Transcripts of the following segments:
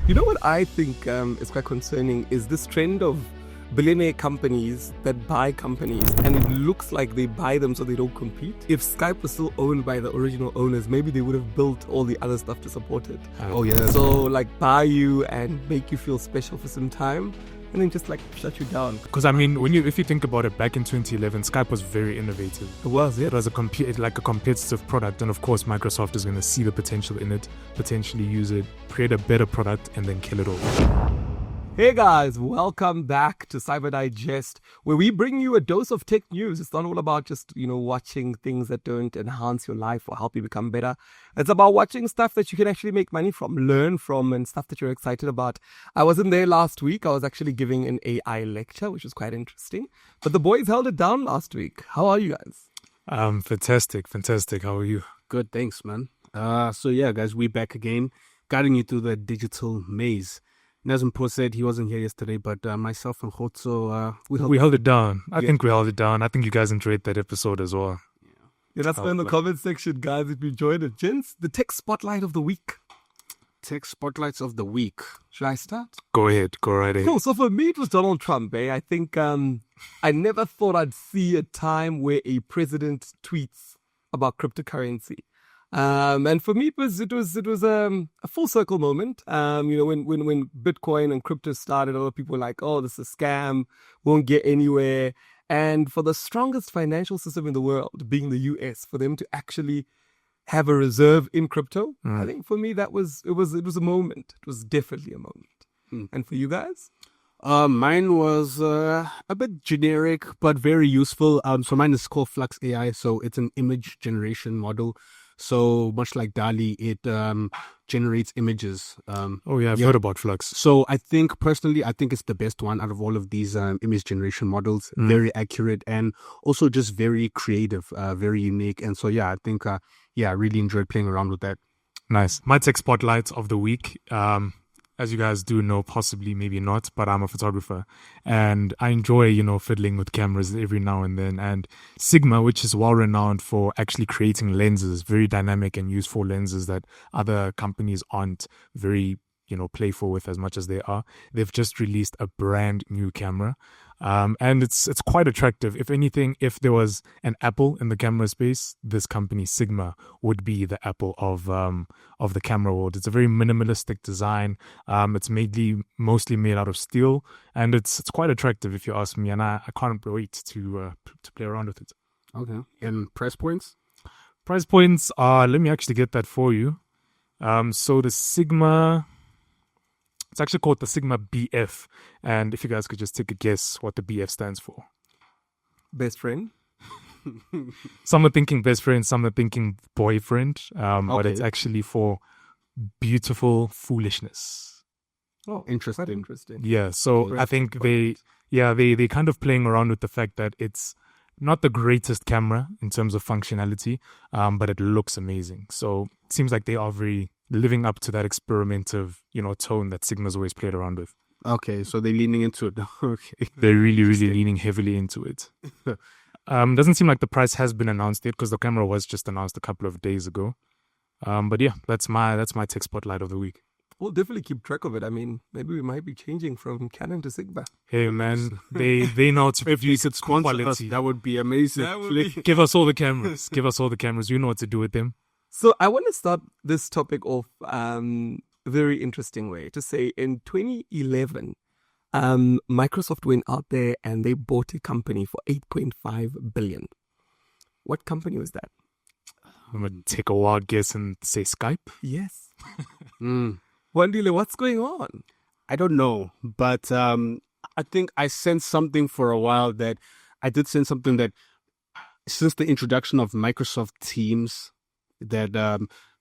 You know what I think is quite concerning is this trend of billionaire companies that buy companies, and it looks like they buy them so they don't compete. If Skype was still owned by the original owners, maybe they would have built all the other stuff to support it. Oh yeah. So like buy you and make you feel special for some time, and then just like shut you down. Because I mean, if you think about it, back in 2011, Skype was very innovative. It was, yeah. It was a competitive product, and of course, Microsoft is going to see the potential in it, potentially use it, create a better product, and then kill it all. Hey guys, welcome back to Cyber Digest, where we bring you a dose of tech news. It's not all about just, watching things that don't enhance your life or help you become better. It's about watching stuff that you can actually make money from, learn from, and stuff that you're excited about. I wasn't there last week. I was actually giving an AI lecture, which was quite interesting. But the boys held it down last week. How are you guys? Fantastic. How are you? Good, thanks, man. So yeah, guys, we're back again, guiding you through the digital maze. Nazimpo said he wasn't here yesterday, but myself and Kgotso, we held it down. I think we held it down. I think you guys enjoyed that episode as well. Yeah, that's in the comment section, guys, if you enjoyed it. Gents, the tech spotlight of the week. Tech spotlights of the week. Should I start? Go ahead. Go right ahead. Cool. So for me, it was Donald Trump. I think I never thought I'd see a time where a president tweets about cryptocurrency. And for me, it was a full circle moment. When Bitcoin and crypto started, a lot of people were like, "Oh, this is a scam, won't get anywhere." And for the strongest financial system in the world, being the US, for them to actually have a reserve in crypto, I think for me it was a moment. It was definitely a moment. And for you guys? Mine was a bit generic but very useful. So mine is called Flux AI. So it's an image generation model. So much like DALL-E, it generates images. I've heard about Flux. So I think it's the best one out of all of these image generation models. Very accurate and also just very creative, very unique. And so I think I really enjoyed playing around with that. Nice. My tech spotlight of the week. As you guys do know, possibly, maybe not, but I'm a photographer and I enjoy, fiddling with cameras every now and then. And Sigma, which is well renowned for actually creating lenses, very dynamic and useful lenses that other companies aren't very, playful with as much as they are. They've just released a brand new camera. And it's quite attractive. If anything, if there was an Apple in the camera space, this company Sigma would be the Apple of the camera world. It's a very minimalistic design. It's mostly made out of steel, and it's quite attractive if you ask me. And I can't wait to play around with it. Okay. And price points? Price points are. Let me actually get that for you. So the Sigma. It's actually called the Sigma BF. And if you guys could just take a guess what the BF stands for. Best friend? Some are thinking best friend, some are thinking boyfriend. But it's actually for beautiful foolishness. Oh, interesting. Quite interesting. Yeah, so I think they kind of playing around with the fact that it's not the greatest camera in terms of functionality, but it looks amazing. So it seems like they are very living up to that experimentative, tone that Sigma's always played around with. Okay, so they're leaning into it. Okay. They're really, really leaning heavily into it. Doesn't seem like the price has been announced yet because the camera was just announced a couple of days ago. But yeah, that's my tech spotlight of the week. We'll definitely keep track of it. I mean, maybe we might be changing from Canon to Sigma. Hey man, they know how to produce it quality. Us, that would be amazing. Give us all the cameras. Give us all the cameras. You know what to do with them. So I want to start this topic off a very interesting way. To say in 2011, Microsoft went out there and they bought a company for $8.5 billion. What company was that? I'm going to take a wild guess and say Skype. Yes. Wandile, what's going on? I don't know, but I think I sensed something for a while that since the introduction of Microsoft Teams, that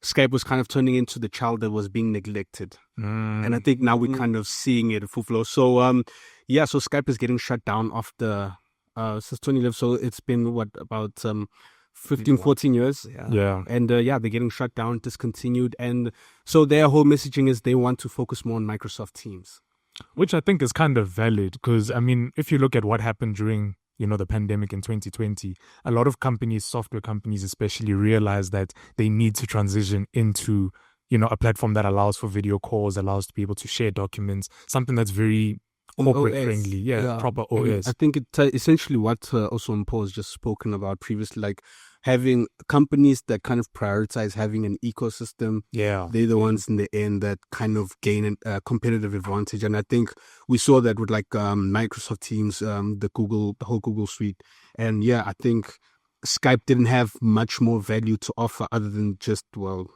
Skype was kind of turning into the child that was being neglected. And I think now we're kind of seeing it in full flow. So, so Skype is getting shut down after since 2011. So it's been, about 15, 14 years. Yeah. And they're getting shut down, discontinued. And so their whole messaging is they want to focus more on Microsoft Teams. Which I think is kind of valid because, I mean, if you look at what happened during the pandemic in 2020, a lot of companies, software companies especially, realized that they need to transition into a platform that allows for video calls, allows people to share documents, something that's very corporate OS. friendly. Yeah, proper And OS. I think it essentially what also Mpo has just spoken about previously, like having companies that kind of prioritize having an ecosystem. Yeah. They're the ones in the end that kind of gain a competitive advantage. And I think we saw that with like Microsoft Teams, the whole Google suite. And yeah, I think Skype didn't have much more value to offer other than just, the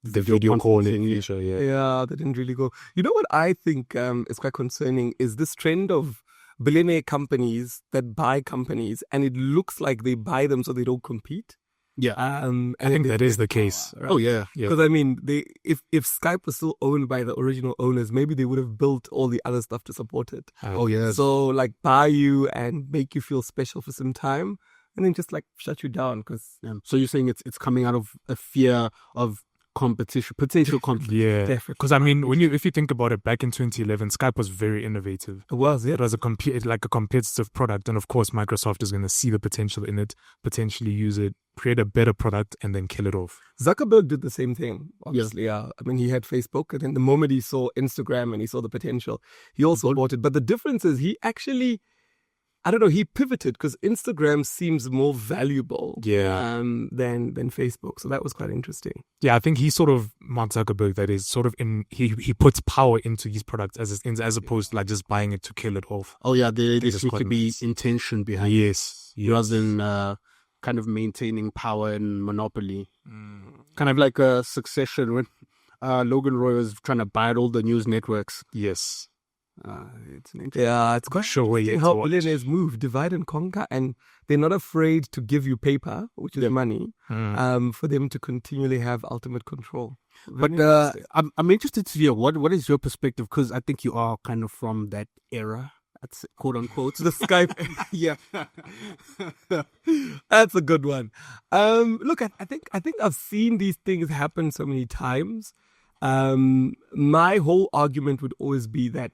video calling conferencing. feature, yeah. Yeah, they didn't really go. You know what I think is quite concerning is this trend of billionaire companies that buy companies, and it looks like they buy them so they don't compete. Yeah. And I think they that is get the case. power, right? Oh, yeah. Yeah. Because I mean, if Skype was still owned by the original owners, maybe they would have built all the other stuff to support it. Oh, yeah. So like buy you and make you feel special for some time, and then just like shut you down. Because So you're saying it's coming out of a fear of potential conflict. Yeah, Definitely. because I mean, if you think about it, back in 2011, Skype was very innovative. it was, yeah. It was a competitive product, and of course, Microsoft is going to see the potential in it, potentially use it, create a better product, and then kill it off. Zuckerberg did the same thing, obviously. Yeah. I mean, he had Facebook, and then the moment he saw Instagram and he saw the potential, he also bought it. But the difference is he actually, I don't know, he pivoted because Instagram seems more valuable than Facebook. So that was quite interesting. Yeah, I think he's sort of Mark Zuckerberg. That is sort of he puts power into his product as opposed to like just buying it to kill it off. Oh, yeah. There This is seems quite to be nice. intention behind it. Yes. Rather than kind of maintaining power and monopoly. Kind of like a Succession when Logan Roy was trying to buy out all the news networks. Yes. It's an yeah, it's quite Sure way interesting to how watch. billionaires move, divide and conquer, and they're not afraid to give you paper, which is money, for them to continually have ultimate control. But I'm interested to hear what is your perspective, because I think you are kind of from that era, that's quote unquote. The Skype, Yeah. that's a good one. Look, I think I've seen these things happen so many times. My whole argument would always be that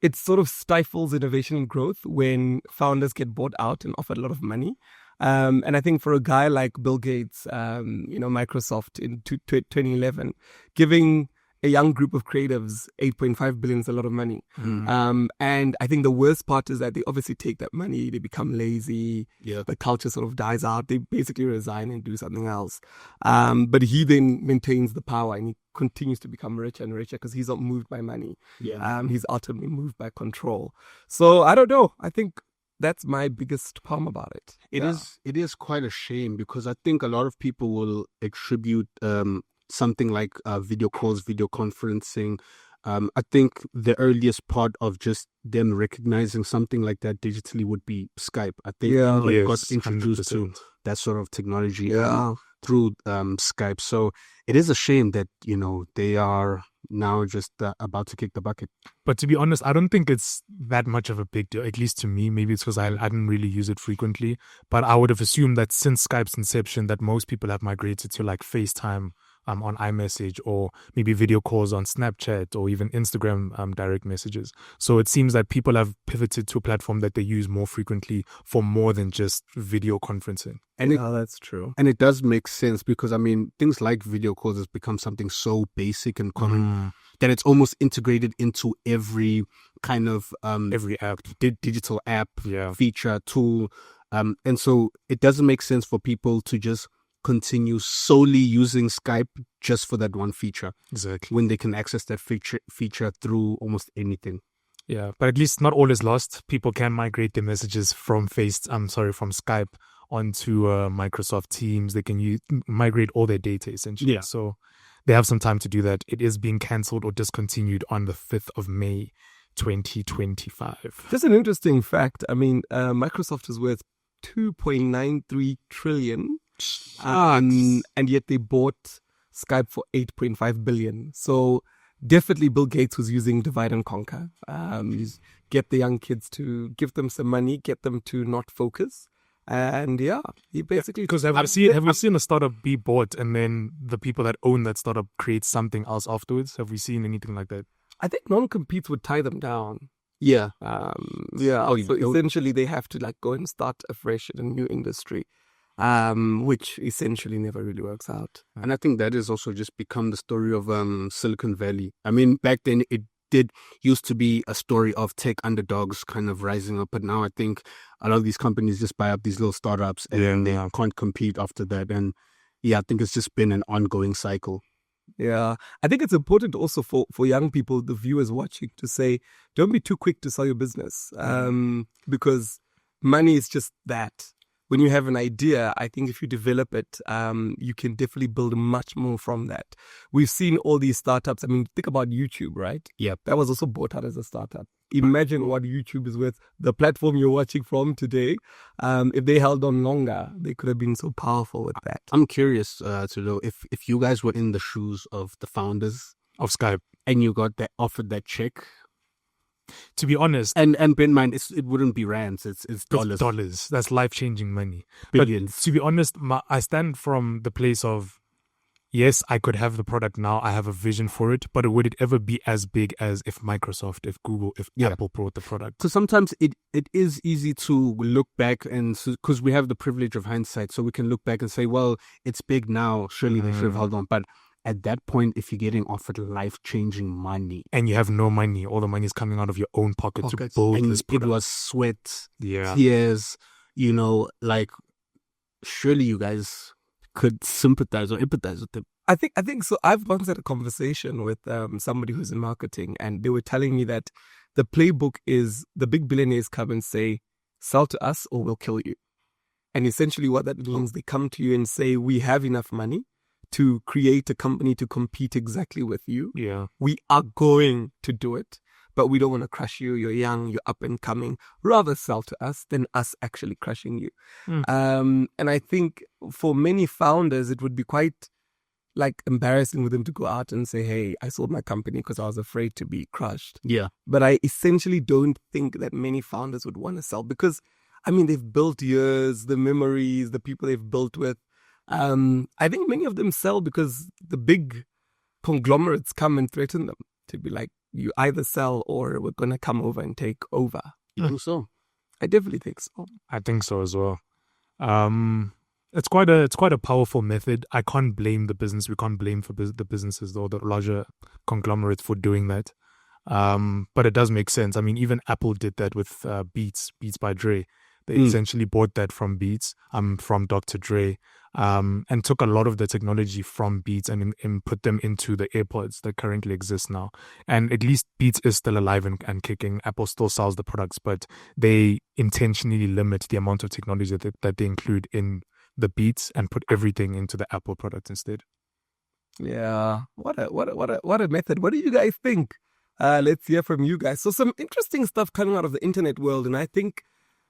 it sort of stifles innovation and growth when founders get bought out and offered a lot of money. And I think for a guy like Bill Gates, Microsoft in 2011, giving a young group of creatives 8.5 billion is a lot of money. And I think the worst part is that they obviously take that money, they become lazy, the culture sort of dies out, they basically resign and do something else. But he then maintains the power and he continues to become richer and richer because he's not moved by money. He's ultimately moved by control. So I don't know. I think that's my biggest qualm about it. It is quite a shame, because I think a lot of people will attribute something like video calls, video conferencing. I think the earliest part of just them recognizing something like that digitally would be Skype. I think people got introduced to that sort of technology through Skype. So it is a shame that, they are now just about to kick the bucket. But to be honest, I don't think it's that much of a big deal, at least to me. Maybe it's because I didn't really use it frequently. But I would have assumed that since Skype's inception, that most people have migrated to like FaceTime on iMessage, or maybe video calls on Snapchat, or even Instagram direct messages. So it seems that people have pivoted to a platform that they use more frequently for more than just video conferencing. And that's true. And it does make sense, because, I mean, things like video calls has become something so basic and common that it's almost integrated into every kind of Every app, digital app, feature, tool. And so it doesn't make sense for people to just continue solely using Skype just for that one feature. Exactly. When they can access that feature through almost anything. Yeah, but at least not all is lost. People can migrate their messages from Skype onto Microsoft Teams. They can migrate all their data essentially. Yeah. So they have some time to do that. It is being cancelled or discontinued on the 5th of May, 2025. Just an interesting fact. I mean, Microsoft is worth 2.93 trillion. And yet they bought Skype for 8.5 billion. So definitely Bill Gates was using divide and conquer. Get the young kids to give them some money, get them to not focus. And he basically... Because have we seen a startup be bought and then the people that own that startup create something else afterwards? Have we seen anything like that? I think non-competes would tie them down. Yeah. So essentially they have to like go and start afresh in a new industry. which essentially never really works out. And I think that has also just become the story of Silicon Valley. I mean, back then it did used to be a story of tech underdogs kind of rising up, but now I think a lot of these companies just buy up these little startups and they can't compete after that. And yeah, I think it's just been an ongoing cycle. Yeah, I think it's important also for young people, the viewers watching, to say, don't be too quick to sell your business, because money is just that. When you have an idea, I think if you develop it, you can definitely build much more from that. We've seen all these startups. I mean, think about YouTube, right? Yeah. That was also bought out as a startup. Imagine what YouTube is worth. The platform you're watching from today, if they held on longer, they could have been so powerful with that. I'm curious to know if you guys were in the shoes of the founders Of Skype. and you got offered that check. To be honest, And bear in mind, it wouldn't be rands, it's dollars. it's dollars. That's life-changing money. Billions. But to be honest, I stand from the place of, yes, I could have the product now. I have a vision for it, but would it ever be as big as if Microsoft, if Google, if Apple brought the product? So sometimes it is easy to look back and because we have the privilege of hindsight, so we can look back and say, well, it's big now. Surely they should have held on. But at that point, if you're getting offered life-changing money, And you have no money. All the money is coming out of your own pocket to build and this it product. was sweat, Yeah. tears, like surely you guys could sympathize or empathize with them. I think so. I've once had a conversation with somebody who's in marketing, and they were telling me that the playbook is the big billionaires come and say, sell to us or we'll kill you. And essentially what that means, they come to you and say, we have enough money to create a company to compete exactly with you. Yeah. We are going to do it, but we don't want to crush you. You're young, you're up and coming. Rather sell to us than us actually crushing you. And I think for many founders, it would be quite embarrassing for them to go out and say, hey, I sold my company because I was afraid to be crushed. Yeah. But I essentially don't think that many founders would want to sell because, I mean, they've built years, the memories, the people they've built with. I think many of them sell because the big conglomerates come and threaten them to be like, you either sell or we're going to come over and take over. You think so? I definitely think so. I think so as well. It's quite a powerful method. I can't blame the business. We can't blame the businesses or the larger conglomerates for doing that. But it does make sense. I mean, even Apple did that with Beats by Dre. They essentially bought that from Beats, from Dr. Dre, and took a lot of the technology from Beats and put them into the AirPods that currently exist now. And at least Beats is still alive and kicking. Apple still sells the products, but they intentionally limit the amount of technology that they include in the Beats and put everything into the Apple product instead. Yeah, what a method. What do you guys think? Let's hear from you guys. So some interesting stuff coming out of the internet world, and I think,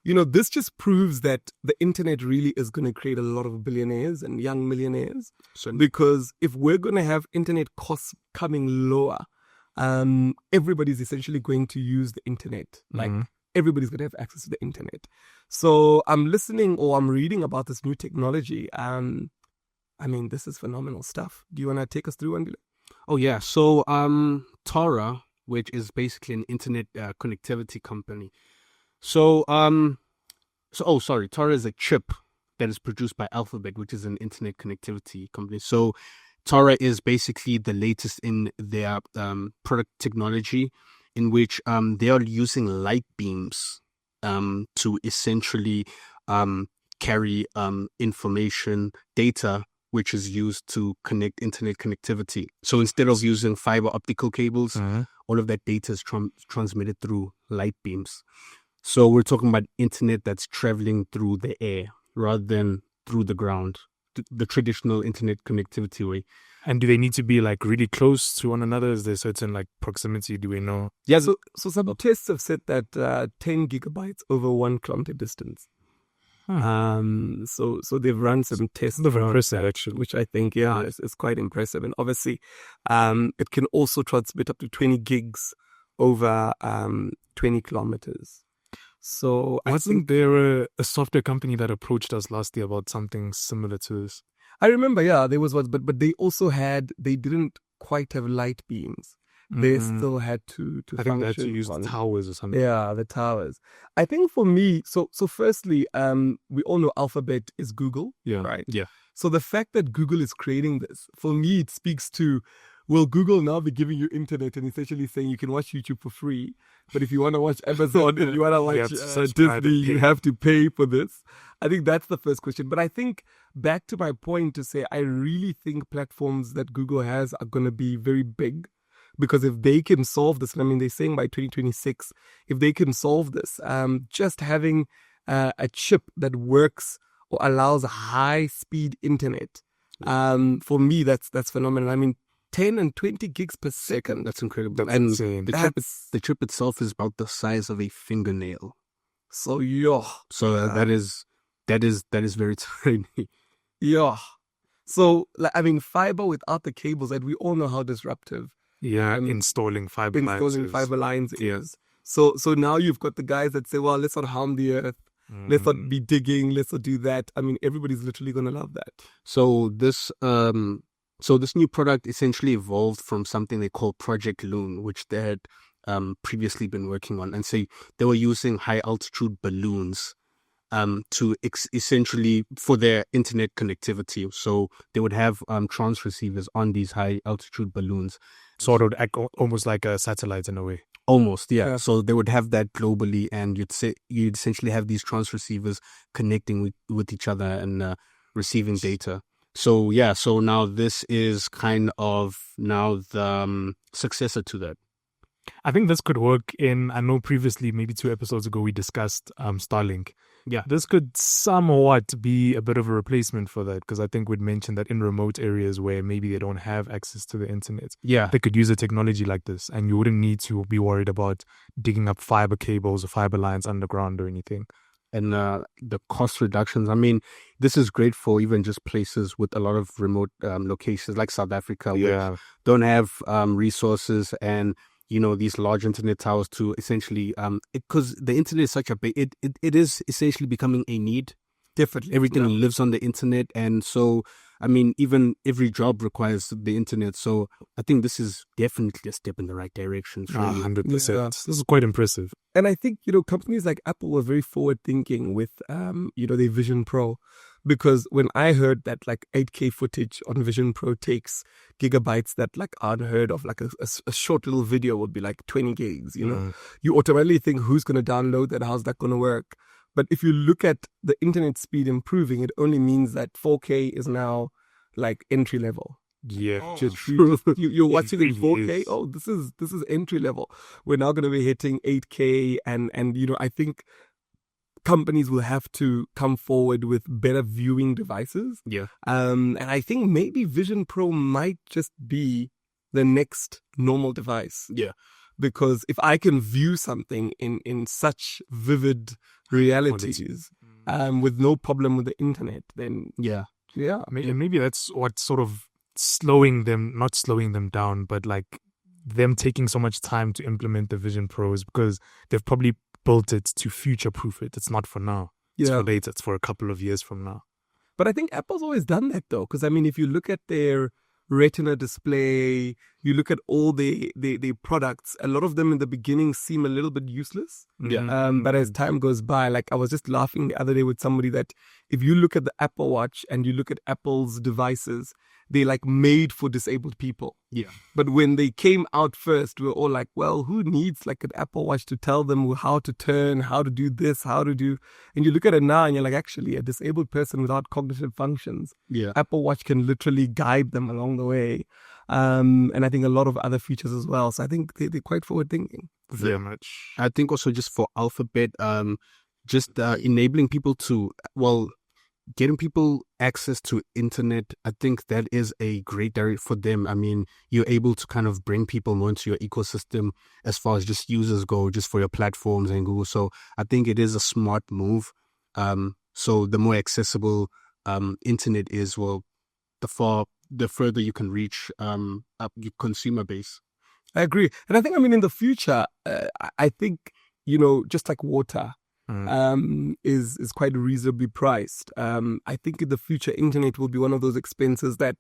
this just proves that the internet really is going to create a lot of billionaires and young millionaires. Because if we're going to have internet costs coming lower, everybody's essentially going to use the internet. Everybody's going to have access to the internet. So I'm reading about this new technology. I mean, this is phenomenal stuff. Do you want to take us through, Wandile? Oh, yeah. So Tara, which is basically an internet connectivity company. So Tara is a chip that is produced by Alphabet, which is an internet connectivity company. So Tara is basically the latest in their product technology, in which they are using light beams to essentially carry information, data, which is used to connect internet connectivity. So instead of using fiber optical cables, all of that data is transmitted through light beams. So we're talking about internet that's traveling through the air rather than through the ground, the traditional internet connectivity way. And do they need to be really close to one another? Is there certain proximity? Do we know? Yeah, so some tests have said that 10 gigabytes over 1 kilometer distance. So they've run some tests. Very impressive, actually. Which I think, is quite impressive. And obviously, it can also transmit up to 20 gigs over 20 kilometers. So Wasn't there a software company that approached us last year about something similar to this? I remember, there was one, but they also they didn't quite have light beams. they still had to I think they had to function use on- towers or something. Yeah, the towers. I think for me, so firstly, we all know Alphabet is Google, Yeah. right? Yeah. So the fact that Google is creating this, for me, it speaks to, will Google now be giving you internet and essentially saying you can watch YouTube for free, but if you want to watch Amazon, if you want to watch have to subscribe Disney, and you pay. have to pay for this. I think that's the first question. But I think back to my point to say, I really think platforms that Google has are going to be very big. Because if they can solve this, and I mean, they're saying by 2026, if they can solve this, just having a chip that works or allows high-speed internet, for me, that's phenomenal. I mean, 10 and 20 gigs per second. That's incredible. That's and insane. the chip itself is about the size of a fingernail. So, yeah. So that is very tiny. Yeah. So, like, I mean, fiber without the cables, and we all know how disruptive Yeah, installing fiber lines. fiber lines is. So now you've got the guys that say, well, let's not harm the earth. Let's not be digging. Let's not do that. I mean, everybody's literally going to love that. So this new product essentially evolved from something they call Project Loon, which they had previously been working on, and so they were using high altitude balloons to essentially for their internet connectivity. So they would have transceivers on these high altitude balloons. Sort of almost like a satellite in a way. Almost, yeah. Yeah. So they would have that globally, and you'd essentially have these transceivers connecting with each other and receiving data. So yeah, so now this is kind of now the successor to that. I think this could work I know previously, maybe 2 episodes ago, we discussed Starlink. Yeah. This could somewhat be a bit of a replacement for that, because I think we'd mentioned that in remote areas where maybe they don't have access to the internet, Yeah, they could use a technology like this, and you wouldn't need to be worried about digging up fiber cables or fiber lines underground or anything. and the cost reductions. I mean, this is great for even just places with a lot of remote locations like South Africa, where don't have resources and these large internet towers to essentially because the internet is such a big it is essentially becoming a need. Definitely. Everything lives on the internet, and so I mean, even every job requires the internet. So I think this is definitely a step in the right direction. 100%. Yeah. This is quite impressive. And I think, companies like Apple were very forward thinking with, their Vision Pro, because when I heard that like 8K footage on Vision Pro takes gigabytes that like are unheard of, like a short little video would be like 20 gigs, you automatically think, who's going to download that? How's that going to work? But if you look at the internet speed improving, it only means that 4K is now like entry level. Yeah. You're watching in It 4K. really is. Oh, this is entry level. We're now going to be hitting 8K, and I think companies will have to come forward with better viewing devices. Yeah. And I think maybe Vision Pro might just be the next normal device. Yeah. Because if I can view something in such vivid realities, with no problem with the internet, then Yeah. Maybe that's what's sort of not slowing them down, but like them taking so much time to implement the Vision Pros, because they've probably built it to future-proof it. It's not for now. It's for later. It's for a couple of years from now. But I think Apple's always done that though, because I mean, if you look at their Retina display, you look at all the products, a lot of them in the beginning seem a little bit useless. Yeah. But as time goes by, like I was just laughing the other day with somebody that if you look at the Apple Watch and you look at Apple's devices, they're like made for disabled people. Yeah. But when they came out first, we were all like, well, who needs like an Apple Watch to tell them how to turn, how to do this, how to do... And you look at it now and you're like, actually, a disabled person without cognitive functions, Yeah. Apple Watch can literally guide them along the way. And I think a lot of other features as well. So I think they're quite forward thinking. Very much. I think also just for Alphabet, enabling people to, getting people access to internet, I think that is a great area for them. I mean, you're able to kind of bring people more into your ecosystem as far as just users go, just for your platforms and Google. So I think it is a smart move. So the more accessible internet is, the further you can reach up your consumer base. I agree. And I think, in the future, I think, just like water, is quite reasonably priced. I think in the future, internet will be one of those expenses that,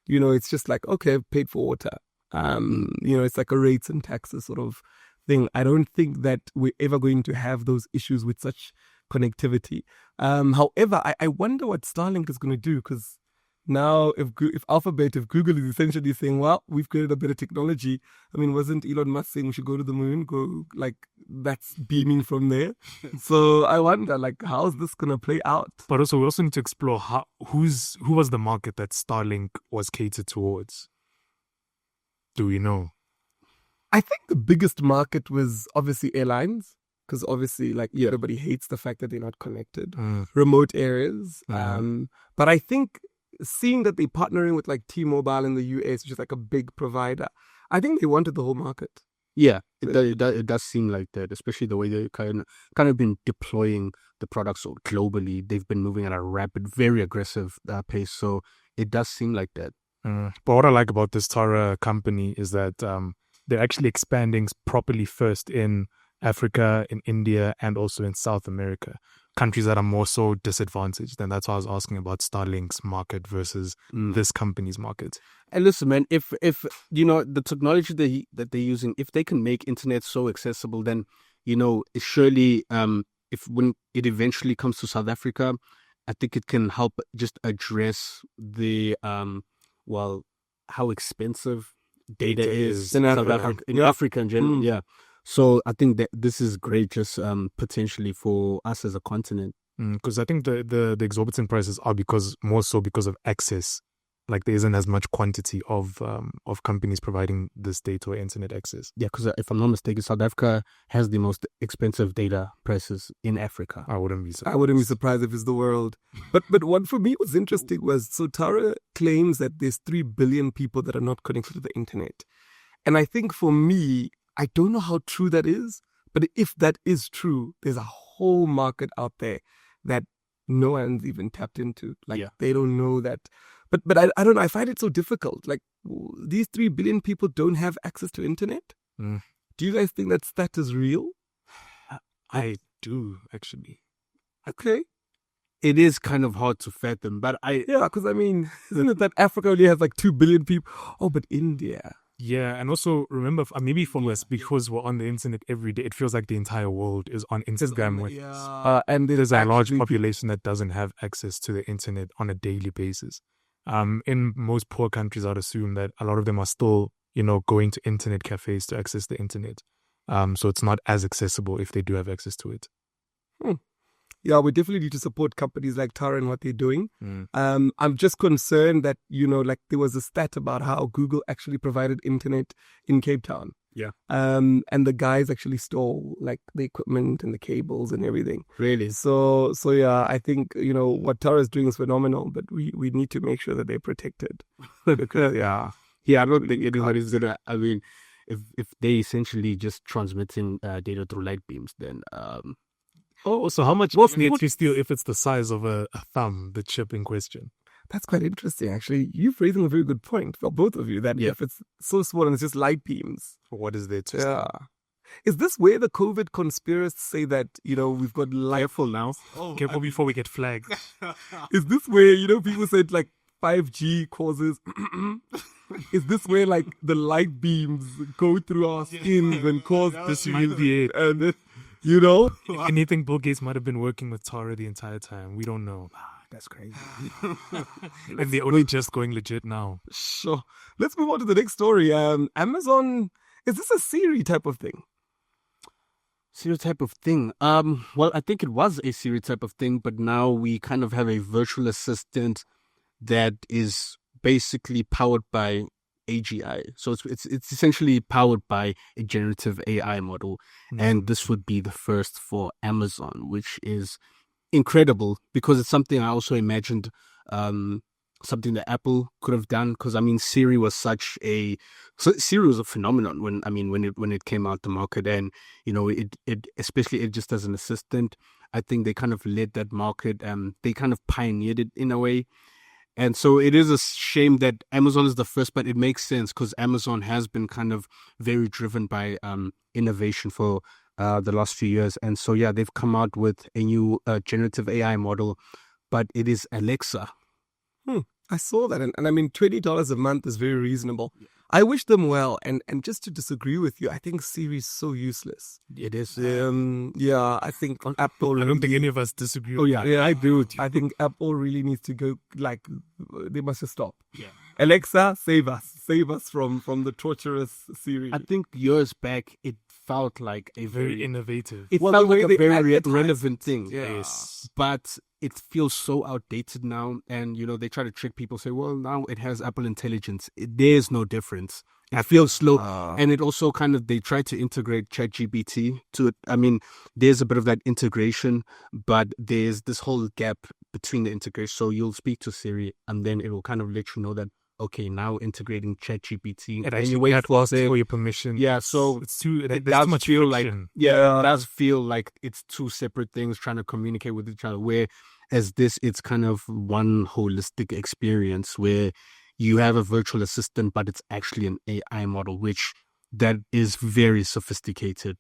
it's just like, okay, I've paid for water. It's like a rates and taxes sort of thing. I don't think that we're ever going to have those issues with such connectivity. However, I wonder what Starlink is going to do, because now if Google is essentially saying, well, we've created a better technology. I mean, wasn't Elon Musk saying we should go to the moon? That's beaming from there. So I wonder, how is this going to play out? But also, we also need to explore who was the market that Starlink was catered towards. Do we know? I think the biggest market was obviously airlines, because obviously, everybody hates the fact that they're not connected. Remote areas. But I think seeing that they're partnering with T-Mobile in the US, which is a big provider, I think they wanted the whole market. Yeah, it does seem like that, especially the way they kind of been deploying the products globally. They've been moving at a rapid, very aggressive pace. So it does seem like that. But what I like about this Tara company is that they're actually expanding properly first in Africa, in India, and also in South America, countries that are more so disadvantaged. And that's why I was asking about Starlink's market versus this company's market. And listen, man, if the technology that they're using, if they can make internet so accessible, then surely when it eventually comes to South Africa, I think it can help just address the how expensive data is in Africa in general. Yeah. So I think that this is great just potentially for us as a continent. Because I think the exorbitant prices are because of access. There isn't as much quantity of companies providing this data or internet access. Yeah, because if I'm not mistaken, South Africa has the most expensive data prices in Africa. I wouldn't be surprised if it's the world. But what for me was interesting was, so Tara claims that there's 3 billion people that are not connected to the internet. And I think for me, I don't know how true that is, but if that is true, there's a whole market out there that no one's even tapped into. They don't know that. But I don't know. I find it so difficult. These 3 billion people don't have access to internet. Do you guys think that stat is real? I do, actually. Okay. It is kind of hard to fathom, but because isn't it that Africa only has 2 billion people? Oh, but India. Yeah, and also remember, maybe for us, because we're on the internet every day, it feels like the entire world is on Instagram. And there's a large population that doesn't have access to the internet on a daily basis. In most poor countries, I'd assume that a lot of them are still, going to internet cafes to access the internet. So it's not as accessible if they do have access to it. Yeah, we definitely need to support companies like Tara and what they're doing. I'm just concerned that, there was a stat about how Google actually provided internet in Cape Town. Yeah. And the guys actually stole the equipment and the cables and everything. Really? So yeah, I think, what Tara is doing is phenomenal, but we need to make sure that they're protected. Because, yeah, I don't think anybody's gonna, if they essentially just transmitting data through light beams, then so how much need to steal if it's the size of a thumb, the chip in question? That's quite interesting, actually. You've raised a very good point for both of you, that if it's so small and it's just light beams. What is there to steal? Is this where the COVID conspiracists say that, we've got light... Careful now. Careful before we get flagged. Is this where, people said 5G causes... Is this where the light beams go through our skins and cause this UVA? And then, If anything, Bill Gates might have been working with Tara the entire time. We don't know. That's crazy. And they're only just going legit now. Sure. Let's move on to the next story. Amazon, is this a Siri type of thing? Siri type of thing? Well, I think it was a Siri type of thing, but now we kind of have a virtual assistant that is basically powered by AGI. So it's essentially powered by a generative AI model. And this would be the first for Amazon, which is incredible because it's something I also imagined something that Apple could have done, because Siri was Siri was a phenomenon when it came out the market, and it especially it just as an assistant, I think they kind of led that market, they kind of pioneered it in a way. And so it is a shame that Amazon is the first, but it makes sense because Amazon has been kind of very driven by innovation for the last few years. And so, yeah, they've come out with a new generative AI model, but it is Alexa. I saw that. And $20 a month is very reasonable. I wish them well. And just to disagree with you, I think Siri is so useless. It is. Yeah, I think Apple. I don't think any of us disagree. Oh, yeah, I agree with you. I think Apple really needs to go, like, they must just stop. Yeah. Alexa, save us from the torturous Siri. I think years back, it felt like a Very innovative. It Well, felt the way like a they very advertised relevant thing. Yeah. Yes. But it feels so outdated now. And, they try to trick people, say, well, now it has Apple Intelligence. There's no difference. It feels slow. And it also they try to integrate ChatGPT to it. I mean, there's a bit of that integration, but there's this whole gap between the integration. So you'll speak to Siri and then it will kind of let you know that, okay, now integrating ChatGPT. It actually wait for your permission. Yeah, so it's too. it There's does too much feel friction. it does feel like it's two separate things trying to communicate with each other. Whereas this, it's kind of one holistic experience where you have a virtual assistant, but it's actually an AI model, which that is very sophisticated.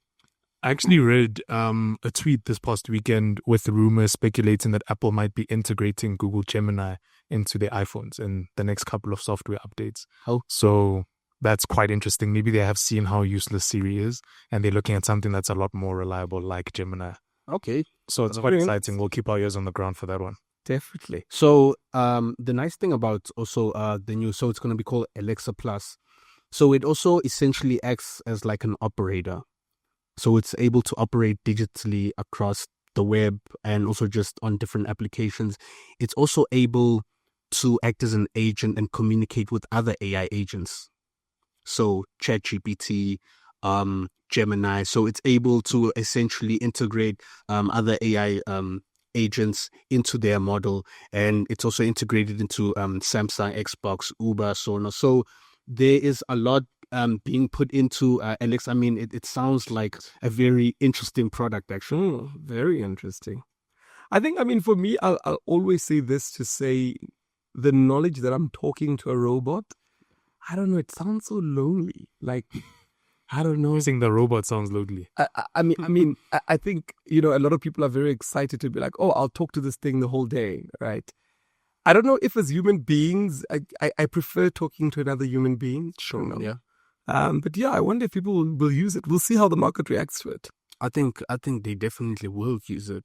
I actually read a tweet this past weekend with rumors speculating that Apple might be integrating Google Gemini into their iPhones in the next couple of software updates. Oh. So that's quite interesting. Maybe they have seen how useless Siri is and they're looking at something that's a lot more reliable like Gemini. Okay. So it's quite exciting. We'll keep our ears on the ground for that one. Definitely. So the nice thing about also the new, so it's going to be called Alexa Plus. So it also essentially acts as like an operator. So it's able to operate digitally across the web and also just on different applications. It's also able to act as an agent and communicate with other AI agents. So ChatGPT, Gemini. So it's able to essentially integrate other AI agents into their model, and it's also integrated into Samsung, Xbox, Uber, so on. So there is a lot being put into Alexa. I mean, it sounds like a very interesting product, actually. Very interesting. I think, for me, I'll always say this to say the knowledge that I'm talking to a robot, I don't know, it sounds so lonely. Like, I don't know. I think the robot sounds lonely. I think, a lot of people are very excited to be like, oh, I'll talk to this thing the whole day, right? I don't know if as human beings, I prefer talking to another human being. Sure, yeah. But yeah, I wonder if people will use it. We'll see how the market reacts to it. I think they definitely will use it.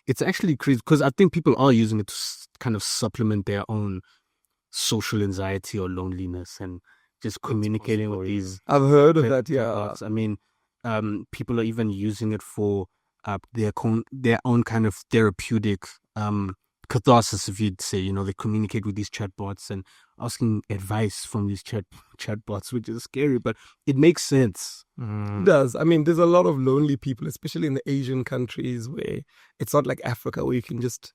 It's actually crazy because I think people are using it to kind of supplement their own social anxiety or loneliness and just communicating with these. I've heard of that, yeah. I mean, people are even using it for their own kind of therapeutic catharsis, if you'd say. They communicate with these chatbots and asking advice from these chatbots, which is scary, but it makes sense. It does. There's a lot of lonely people, especially in the Asian countries where it's not like Africa where you can just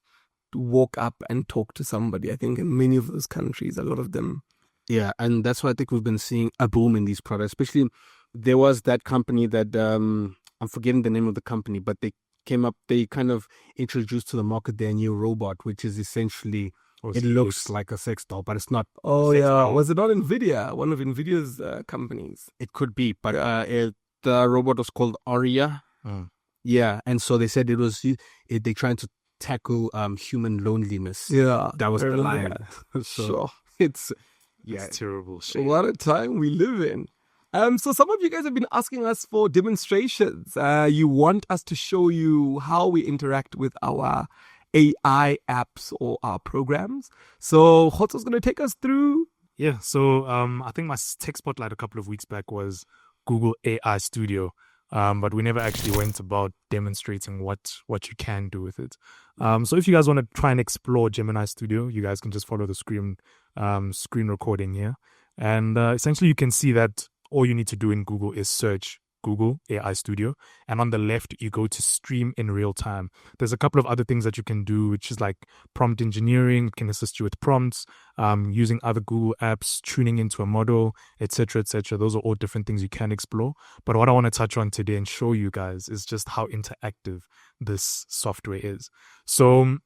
walk up and talk to somebody. I think in many of those countries, a lot of them. Yeah, and that's why I think we've been seeing a boom in these products. Especially, there was that company that, I'm forgetting the name of the company, but they kind of introduced to the market their new robot, which is essentially, it looks like a sex doll, but it's not. Oh, yeah. Doll. Was it not NVIDIA? One of NVIDIA's companies? It could be, but the robot was called Aria. Yeah, and so they said they're trying to tackle human loneliness. Yeah. That was the line. So sure. It's terrible. What a time we live in. So some of you guys have been asking us for demonstrations. You want us to show you how we interact with our AI apps or our programs. So Kgotso's going to take us through. Yeah. So I think my tech spotlight a couple of weeks back was Google AI Studio. But we never actually went about demonstrating what you can do with it. So if you guys want to try and explore Gemini Studio, you guys can just follow the screen recording here. And essentially you can see that all you need to do in Google is search Google AI Studio. And on the left, you go to stream in real time. There's a couple of other things that you can do, which is like prompt engineering. It can assist you with prompts, using other Google apps, tuning into a model, etc., etc. Those are all different things you can explore. But what I want to touch on today and show you guys is just how interactive this software is. So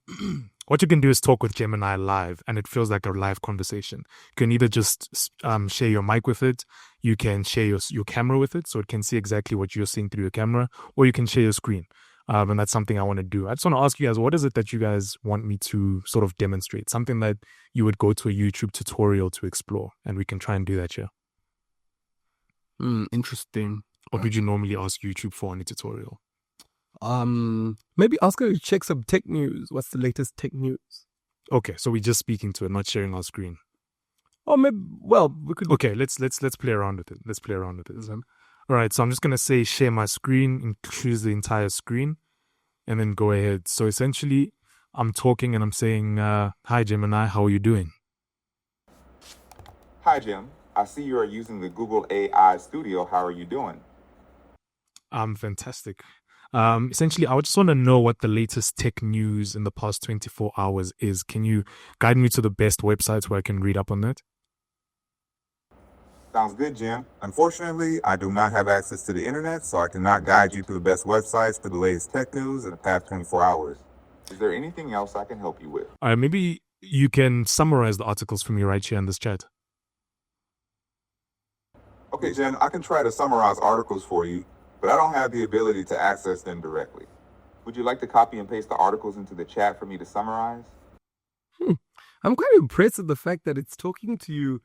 what you can do is talk with Gemini live, and it feels like a live conversation. You can either just share your mic with it, you can share your camera with it, so it can see exactly what you're seeing through your camera, or you can share your screen. And that's something I want to do. I just want to ask you guys, what is it that you guys want me to sort of demonstrate? Something that you would go to a YouTube tutorial to explore, and we can try and do that here. Interesting. What would you normally ask YouTube for in a tutorial? Maybe ask her to check some tech news. What's the latest tech news? Okay, so we're just speaking to it, not sharing our screen. Or maybe, well, we could. Okay, let's play around with it. Let's play around with it. All right, so I'm just gonna say share my screen and choose the entire screen, and then go ahead. So essentially, I'm talking and I'm saying, "Hi Gemini, how are you doing?" Hi Jim, I see you are using the Google AI Studio. How are you doing? I'm fantastic. Essentially, I just want to know what the latest tech news in the past 24 hours is. Can you guide me to the best websites where I can read up on that? Sounds good, Jim. Unfortunately, I do not have access to the internet, so I cannot guide you to the best websites for the latest tech news in the past 24 hours. Is there anything else I can help you with? All right, maybe you can summarize the articles for me right here in this chat. Okay, Jim, I can try to summarize articles for you, but I don't have the ability to access them directly. Would you like to copy and paste the articles into the chat for me to summarize? I'm quite impressed with the fact that it's talking to you.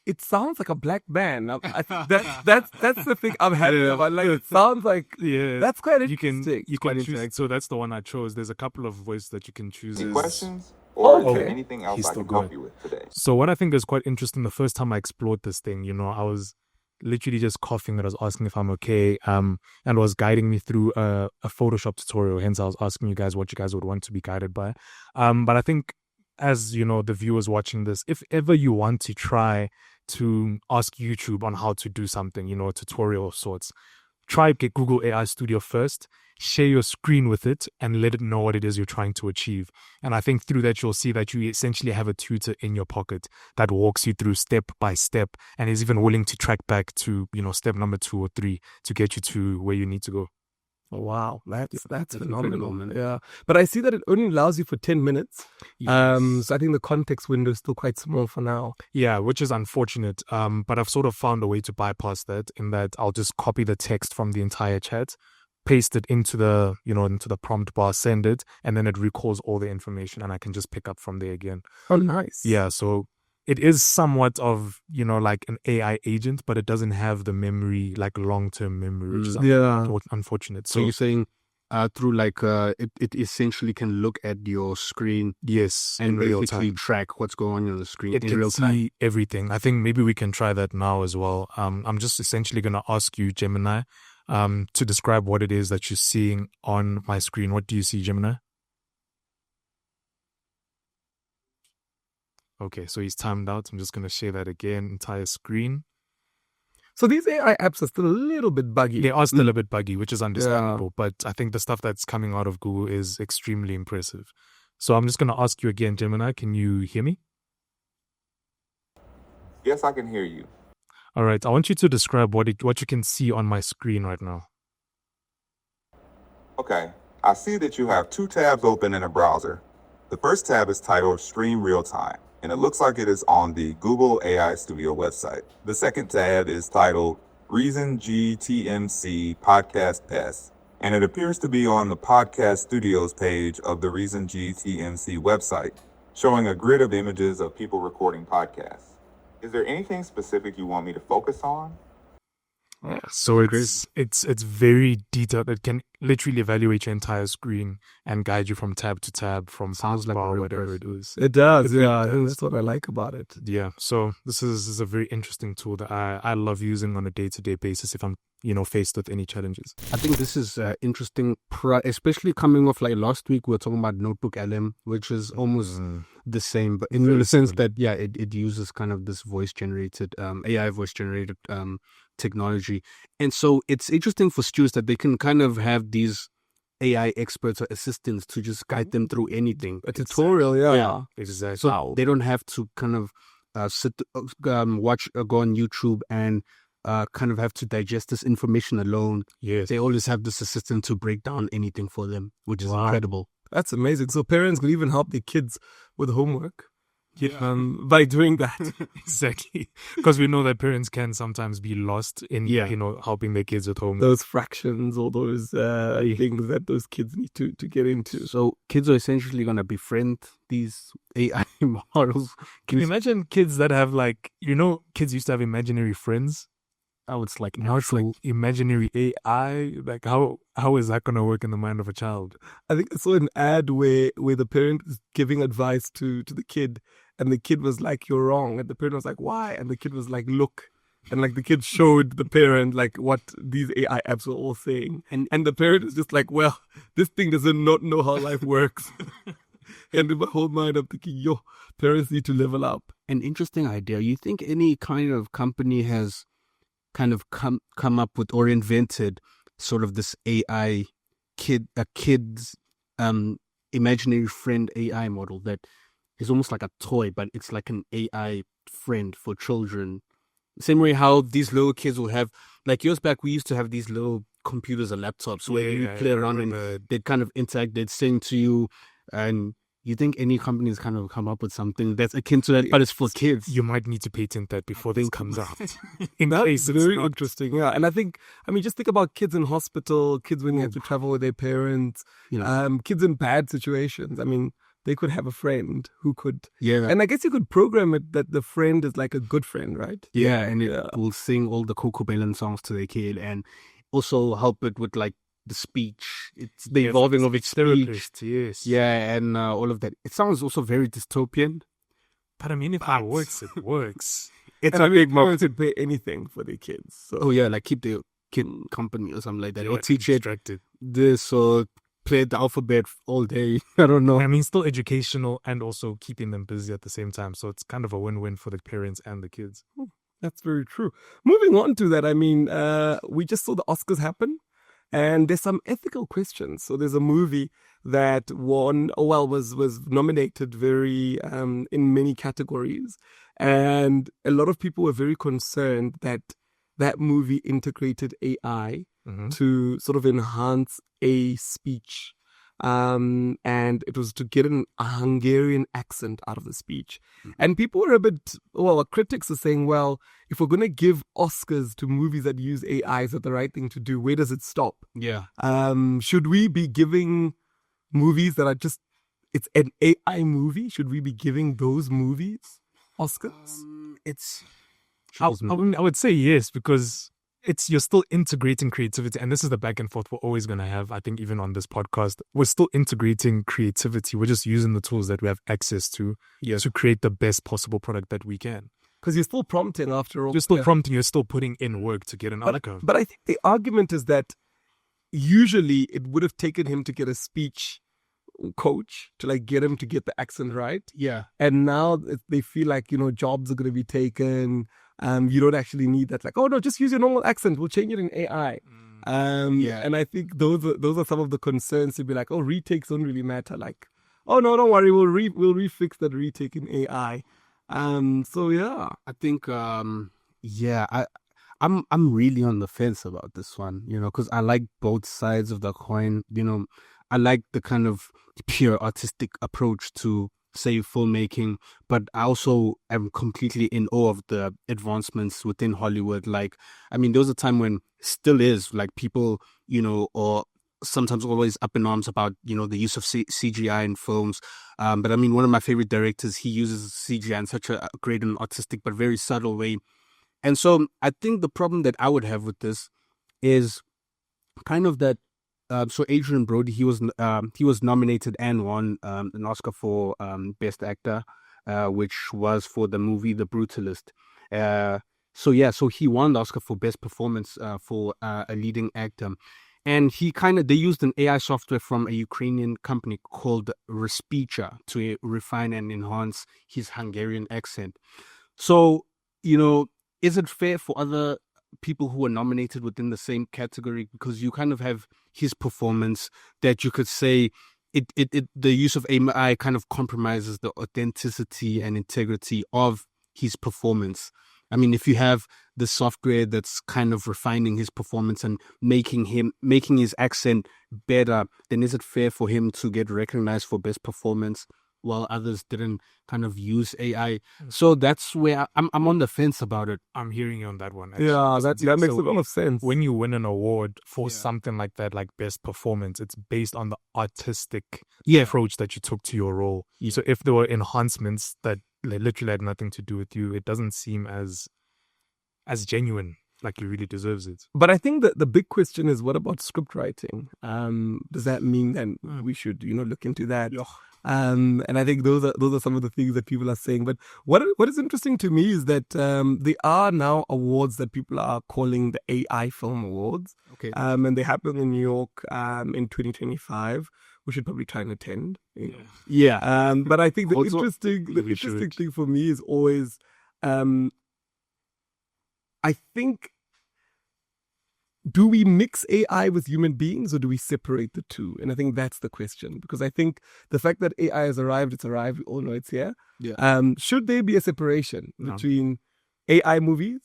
It sounds like a black man. I think that's the thing I'm happy about. Like, it sounds like, that's quite interesting. You can choose. So that's the one I chose. There's a couple of voices that you can choose. Any questions? Or is there Okay. anything else He's I still can help going. you with today? So what I think is quite interesting, the first time I explored this thing, I was literally just coughing and I was asking if I'm okay, and was guiding me through a Photoshop tutorial. Hence, I was asking you guys what you guys would want to be guided by. But I think, as the viewers watching this, if ever you want to try to ask YouTube on how to do something, a tutorial of sorts, try get Google AI Studio first, share your screen with it, and let it know what it is you're trying to achieve. And I think through that, you'll see that you essentially have a tutor in your pocket that walks you through step by step and is even willing to track back to, step number 2 or 3 to get you to where you need to go. Oh, wow, that's phenomenal, incredible, man. Yeah, but I see that it only allows you for 10 minutes. So I think the context window is still quite small for now. Yeah, which is unfortunate. But I've sort of found a way to bypass that, in that I'll just copy the text from the entire chat, paste it into the into the prompt bar, send it, and then it recalls all the information, and I can just pick up from there again. Oh, nice. Yeah, so it is somewhat of like an AI agent, but it doesn't have the memory, like long-term memory, which is unfortunate. So you're saying through it essentially can look at your screen, yes, and in real basically time. track what's going on the screen It in can real time. see everything. I think maybe we can try that now as well. I'm just essentially going to ask you, Gemini, to describe what it is that you're seeing on my screen. What do you see, Gemini? Okay, so he's timed out. I'm just going to share that again, entire screen. So these AI apps are still a little bit buggy. They are still a bit buggy, which is understandable, but I think the stuff that's coming out of Google is extremely impressive. So I'm just going to ask you again, Gemini, can you hear me? Yes, I can hear you. All right, I want you to describe what you can see on my screen right now. Okay, I see that you have 2 tabs open in a browser. The first tab is titled Stream Real Time, and it looks like it is on the Google AI Studio website. The second tab is titled Reason GTMC Podcast Test, and it appears to be on the Podcast Studios page of the Reason GTMC website, showing a grid of images of people recording podcasts. Is there anything specific you want me to focus on? So it's very detailed. It can literally evaluate your entire screen and guide you from tab to tab, from Sounds like a real whatever person. it is. It does, yeah. I think that's what I like about it. Yeah, so this is a very interesting tool that I love using on a day-to-day basis if I'm faced with any challenges. I think this is interesting, especially coming off like last week we were talking about Notebook LM, which is almost the same, but in the sense that it uses kind of this voice generated AI voice generated technology. And so it's interesting for students that they can kind of have these AI experts or assistants to just guide them through anything. A tutorial, yeah. Exactly. So they don't have to kind of sit, watch, go on YouTube and kind of have to digest this information alone. Yes. They always have this assistant to break down anything for them, which is incredible. That's amazing. So parents could even help their kids with homework. by doing that. Exactly. Because we know that parents can sometimes be lost in, helping their kids at home. Those fractions or those things that those kids need to get into. So kids are essentially going to befriend these AI models. Can you imagine kids that have kids used to have imaginary friends? Now it's like imaginary AI. Like how is that going to work in the mind of a child? I think I saw an ad where the parent is giving advice to the kid, and the kid was like, "You're wrong," and the parent was like, "Why?" And the kid was like, "Look," and the kid showed the parent what these AI apps were all saying, and the parent is just like, "Well, this thing does not know how life works." And in my whole mind, I'm thinking, parents need to level up. An interesting idea. You think any kind of company has kind of come up with or invented sort of this AI kid's imaginary friend AI model that is almost like a toy, but it's like an AI friend for children. Same way how these little kids will have, like years back, we used to have these little computers or laptops where you play around and they'd kind of interact, they'd sing to you, and you think any company has kind of come up with something that's akin to that, but it's for kids? You might need to patent that before this comes out. That's very interesting, yeah. And I mean, just think about kids in hospital, kids when they have to travel with their parents, kids in bad situations. I mean, they could have a friend who could... Yeah. And I guess you could program it that the friend is like a good friend, right? Yeah, and it will sing all the Coco Bellin songs to their kid and also help it with the speech. It's the evolving of its speech. Yes. Yeah, and all of that. It sounds also very dystopian. But I mean, if it works, it works. It's a big parents would pay anything for their kids. So. Oh yeah, like keep their kid company or something like that. Or teach it this or play the alphabet all day. I don't know. I mean, still educational and also keeping them busy at the same time. So it's kind of a win-win for the parents and the kids. That's very true. Moving on to that, I mean, we just saw the Oscars happen. And there's some ethical questions. So there's a movie that was nominated very in many categories. And a lot of people were very concerned that movie integrated AI to sort of enhance a speech. And it was to get a Hungarian accent out of the speech. And people were critics are saying, well, if we're going to give Oscars to movies that use AI, is that the right thing to do? Where does it stop? Yeah. Should we be giving movies that are it's an AI movie? Should we be giving those movies Oscars? I would say yes, because you're still integrating creativity, and this is the back and forth we're always going to have. I think even on this podcast, we're still integrating creativity. We're just using the tools that we have access to create the best possible product that we can. Because you're still prompting after all. You're still prompting, you're still putting in work to get an outcome. But I think the argument is that usually it would have taken him to get a speech coach to get him to get the accent right. Yeah. And now they feel like, jobs are going to be taken. You don't actually need that. Like, oh no, just use your normal accent. We'll change it in AI. And I think those are some of the concerns to be like, oh, retakes don't really matter. Like, oh no, don't worry, we'll refix that retake in AI. So yeah, I think I'm really on the fence about this one. Because I like both sides of the coin. I like the kind of pure artistic approach to, say, filmmaking, but I also am completely in awe of the advancements within Hollywood. Like, I mean, there was a time when still is people, or sometimes always up in arms about, the use of CGI in films. But I mean, one of my favorite directors, he uses CGI in such a great and artistic, but very subtle way. And so I think the problem that I would have with this is kind of that. So Adrian Brody, he was nominated and won an Oscar for Best Actor, which was for the movie The Brutalist. So he won the Oscar for Best Performance for a leading actor. And they used an AI software from a Ukrainian company called Respicha to refine and enhance his Hungarian accent. So, is it fair for other people who are nominated within the same category, because you kind of have his performance that you could say the use of AI kind of compromises the authenticity and integrity of his performance? I mean, if you have the software that's kind of refining his performance and making his accent better, then is it fair for him to get recognized for best performance? while others didn't kind of use AI. So that's where I'm on the fence about it. I'm hearing you on that one. Actually. Yeah, that makes So a lot of sense. when you win an award for something like that, like best performance, it's based on the artistic approach that you took to your role. Yeah. So if there were enhancements that literally had nothing to do with you, it doesn't seem as genuine, like you really deserves it. But I think that the big question is, what about script writing? Does that mean then we should, look into that? Yeah. And I think those are some of the things that people are saying. But what is interesting to me is that there are now awards that people are calling the AI Film Awards. Okay. And they happen in New York in 2025. We should probably try and attend. Yeah. But I think the Also, interesting thing for me is always, I think, do we mix AI with human beings or do we separate the two? And I think that's the question, because I think the fact that AI has arrived, it's arrived, we all know it's here. Yeah. Should there be a separation between AI movies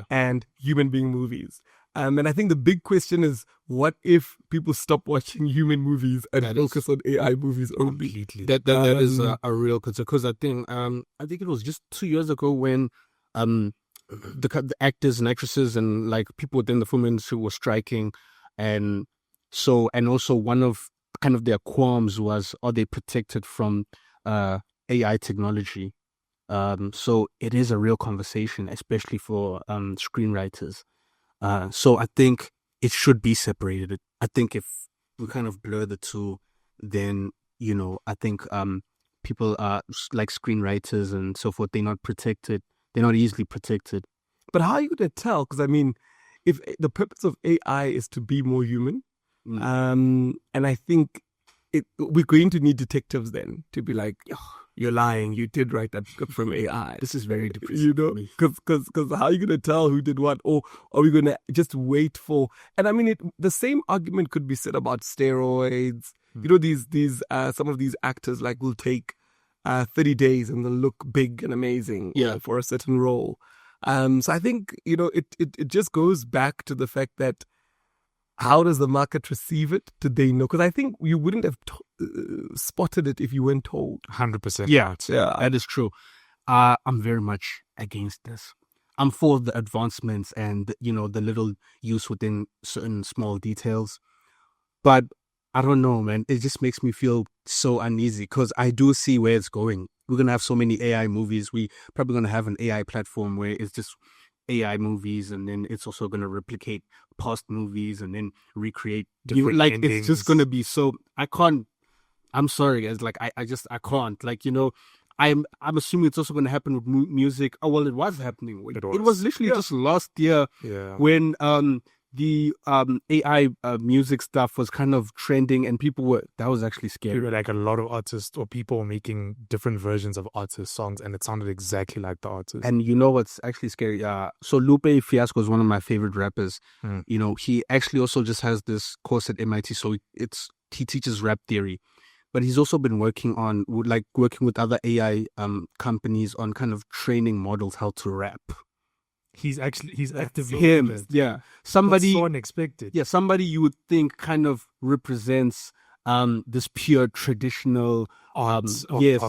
and human being movies? And I think the big question is, what if people stop watching human movies and focus on AI movies only? Completely. That is a real concern, because I think it was just 2 years ago when the actors and actresses and like people within the film industry were striking, and also one of kind of their qualms was, are they protected from AI technology? So it is a real conversation, especially for screenwriters. So I think it should be separated. I think if we kind of blur the two, then I think people are like screenwriters and so forth, they're not protected. They're not easily protected. But how are you going to tell? Because, I mean, if the purpose of AI is to be more human, and I think we're going to need detectives then to be like, oh, you're lying, you did write that script from AI. This is very depressing. Because how are you going to tell who did what? Or are we going to just wait for... And I mean, the same argument could be said about steroids. These some of these actors like will take 30 days and they'll look big and amazing for a certain role. So I think, it just goes back to the fact that how does the market receive it? Did they know? Because I think you wouldn't have spotted it if you weren't told. 100%. Yeah, that is true. I'm very much against this. I'm for the advancements and, the little use within certain small details. But I don't know, man. It just makes me feel so uneasy because I do see where it's going. We're going to have so many AI movies. We probably going to have an AI platform where it's just AI movies, and then it's also going to replicate past movies and then recreate different endings. It's just going to be so... I'm sorry, guys. Like, I can't. Like, I'm assuming it's also going to happen with music. Oh, well, it was happening. It was literally just last year when the AI music stuff was kind of trending, and that was actually scary. Like a lot of artists or people were making different versions of artist songs, and it sounded exactly like the artist. And what's actually scary? So Lupe Fiasco is one of my favorite rappers. He actually also just has this course at MIT, so he teaches rap theory. But he's also been working with other AI companies on kind of training models how to rap. He's actively him. Yeah. Somebody That's so unexpected. Yeah, somebody you would think kind of represents this pure traditional of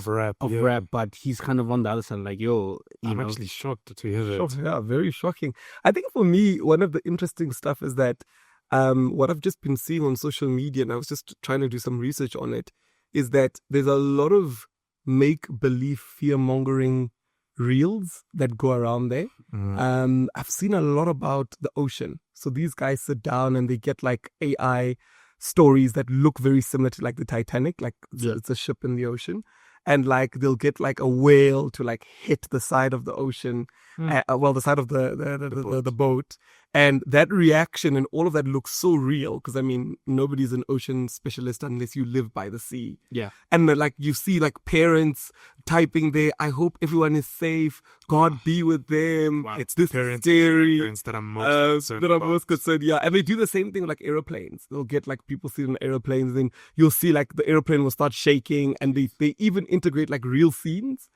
rap. Rap, but he's kind of on the other side, like, I'm actually shocked to hear that. Yeah, very shocking. I think for me, one of the interesting stuff is that what I've just been seeing on social media, and I was just trying to do some research on it, is that there's a lot of make-believe fear-mongering reels that go around there. I've seen a lot about the ocean. So these guys sit down and they get like AI stories that look very similar to like the Titanic, like it's a ship in the ocean. And like they'll get like a whale to like hit the side of the ocean, the side of the boat. And that reaction and all of that looks so real because, I mean, nobody's an ocean specialist unless you live by the sea. Yeah. And like you see like parents typing there, I hope everyone is safe. God be with them. Wow. It's this parents that are most concerned. Yeah. And they do the same thing with like airplanes. They'll get like people sitting on airplanes, then you'll see like the airplane will start shaking, and they even integrate like real scenes.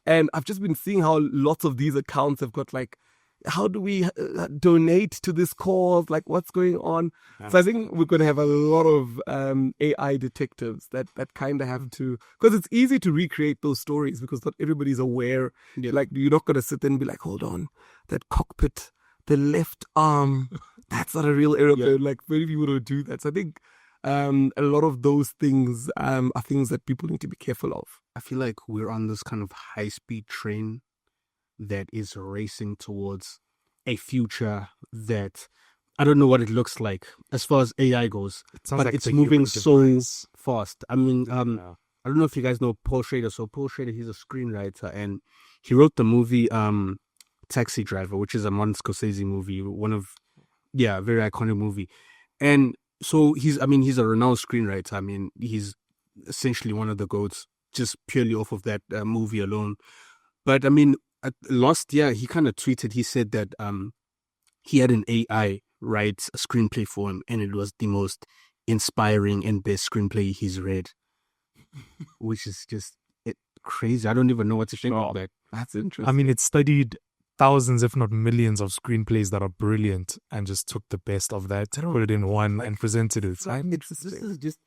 And I've just been seeing how lots of these accounts have got like how do we donate to this cause? Like, what's going on? Yeah. So I think we're going to have a lot of AI detectives that kind of have to, because it's easy to recreate those stories because not everybody's aware. Yeah. Like, you're not going to sit there and be like, hold on, that cockpit, the left arm, that's not a real aeroplane. Yeah. Like, very people don't do that. So I think a lot of those things are things that people need to be careful of. I feel like we're on this kind of high-speed train that is racing towards a future that I don't know what it looks like as far as AI goes, but like it's moving so fast. I mean, I don't know if you guys know Paul Schrader. So Paul Schrader, he's a screenwriter, and he wrote the movie Taxi Driver, which is a Martin Scorsese movie, a very iconic movie. And so he's a renowned screenwriter. I mean, he's essentially one of the GOATs just purely off of that movie alone. But I mean, last year, he kind of tweeted, he said that he had an AI write a screenplay for him, and it was the most inspiring and best screenplay he's read, which is just crazy. I don't even know what to think of that. That's interesting. I mean, it studied thousands, if not millions, of screenplays that are brilliant and just took the best of that, put it in one, and presented it. This is just,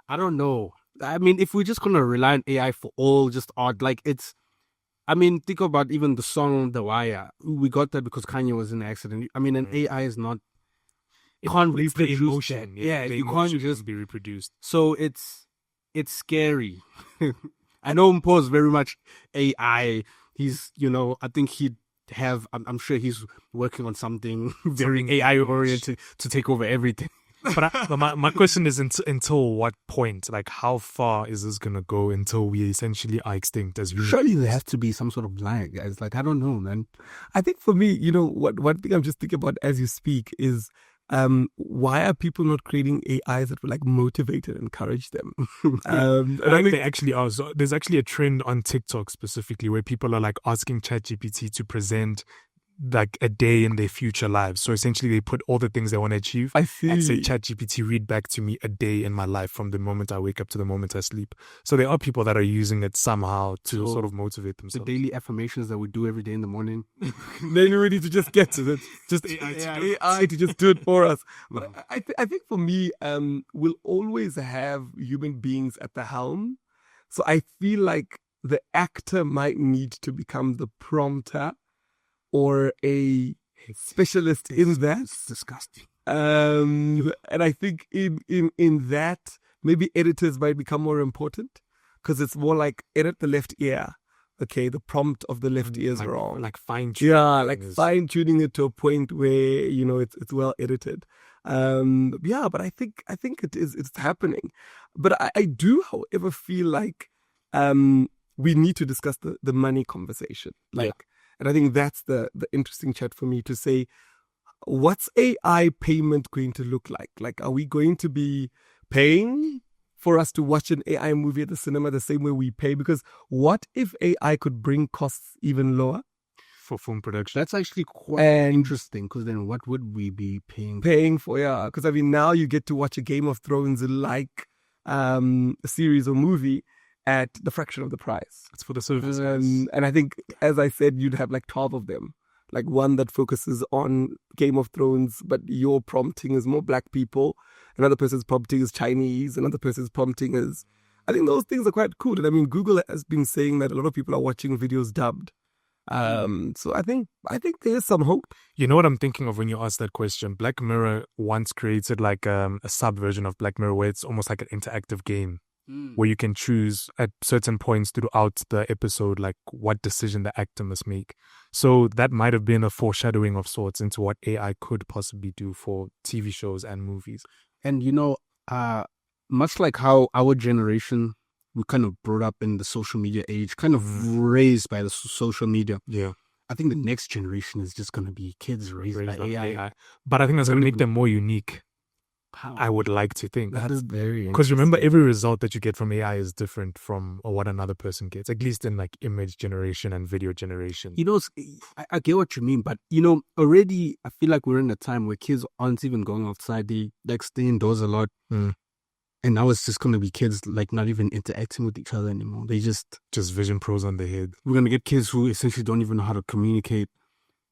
I don't know. I mean, if we're just going to rely on AI for all just art, like think about even the song The Wire. We got that because Kanye was in an accident. I mean, an AI is not, it can't reproduce that. Yeah, you can't just be reproduced. So it's scary. I know Mpo is very much AI. He's, I think I'm sure he's working on something very AI oriented to take over everything. But my question is until what point? Like, how far is this going to go until we essentially are extinct as humans? Surely there has to be some sort of lag. It's like, I don't know, man. I think for me, one thing I'm just thinking about as you speak is why are people not creating AIs that will like motivate and encourage them? And I think they actually are. So there's actually a trend on TikTok specifically where people are like asking ChatGPT to present like a day in their future lives. So essentially they put all the things they want to achieve and say, ChatGPT, read back to me a day in my life from the moment I wake up to the moment I sleep. So there are people that are using it somehow to sort of motivate themselves. The daily affirmations that we do every day in the morning. Then we need to just get to it. Just AI to just do it for us. But I think for me, we'll always have human beings at the helm. So I feel like the actor might need to become the prompter or a specialist in that. It's disgusting. And I think in that, maybe editors might become more important because it's more like edit the left ear. Okay, the prompt of the left ear is wrong. Like fine-tuning. Yeah, like fine-tuning it to a point where, it's well edited. But I think it's happening. But I do, however, feel like we need to discuss the money conversation. And I think that's the interesting chat for me to say, what's AI payment going to look like? Like, are we going to be paying for us to watch an AI movie at the cinema the same way we pay? Because what if AI could bring costs even lower? For film production. That's actually quite interesting, because then what would we be paying for? Yeah, because now you get to watch a Game of Thrones like a series or movie at the fraction of the price. It's for the service. And I think, as I said, you'd have like 12 of them. Like one that focuses on Game of Thrones, but your prompting is more black people. Another person's prompting is Chinese. Another person's prompting is... I think those things are quite cool. And I mean, Google has been saying that a lot of people are watching videos dubbed. So I think there's some hope. You know what I'm thinking of when you ask that question? Black Mirror once created like a sub version of Black Mirror where it's almost like an interactive game. Where you can choose at certain points throughout the episode, like what decision the actor must make. So that might have been a foreshadowing of sorts into what AI could possibly do for TV shows and movies. And, much like how our generation, we kind of brought up in the social media age, kind of raised by the social media. Yeah. I think the next generation is just going to be kids raised by AI. But I think that's going to make them more unique. I would like to think. That is very interesting. Because remember, every result that you get from AI is different from what another person gets, at least in like image generation and video generation. I get what you mean, but already I feel like we're in a time where kids aren't even going outside. They like stay indoors a lot. And now it's just going to be kids like not even interacting with each other anymore. They just Vision Pros on their head. We're going to get kids who essentially don't even know how to communicate.